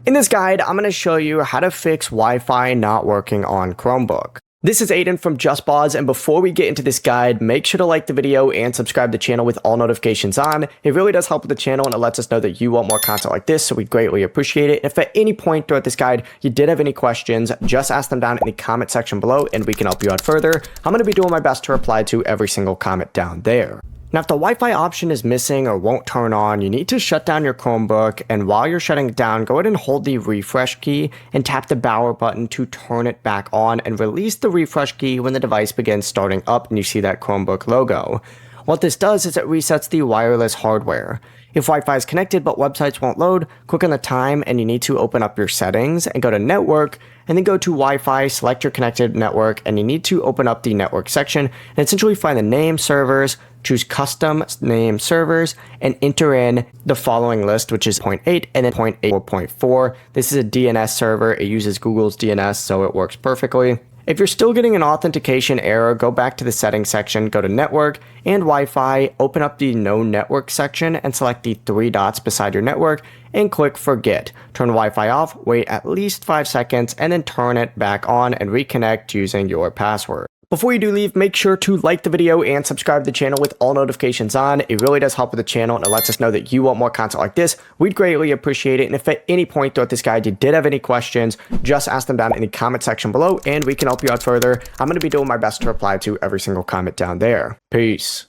In this guide, I'm going to show you how to fix Wi-Fi not working on Chromebook. This is Aiden from JustPause, and before we get into this guide, make sure to like the video and subscribe to the channel with all notifications on. It really does help with the channel, and it lets us know that you want more content like this, so we greatly appreciate it. If at any point throughout this guide you did have any questions, just ask them down in the comment section below, and we can help you out further. I'm going to be doing my best to reply to every single comment down there. Now, if the Wi-Fi option is missing or won't turn on, you need to shut down your Chromebook, and while you're shutting it down, go ahead and hold the refresh key and tap the power button to turn it back on, and release the refresh key when the device begins starting up and you see that Chromebook logo. What this does is it resets the wireless hardware. If Wi-Fi is connected but websites won't load, click on the time and you need to open up your settings and go to network, and then go to Wi-Fi, select your connected network, and you need to open up the network section and essentially find the name servers, choose custom name servers, and enter in the following list, which is 0.8 and then 0.8 This is a DNS server. It uses Google's DNS, so it works perfectly. If you're still getting an authentication error, go back to the settings section, go to network and Wi-Fi, open up the no network section and select the three dots beside your network and click forget. Turn Wi-Fi off, wait at least 5 seconds, and then turn it back on and reconnect using your password. Before you do leave, make sure to like the video and subscribe to the channel with all notifications on. It really does help with the channel, and it lets us know that you want more content like this. We'd greatly appreciate it. And if at any point throughout this guide you did have any questions, just ask them down in the comment section below and we can help you out further. I'm going to be doing my best to reply to every single comment down there. Peace.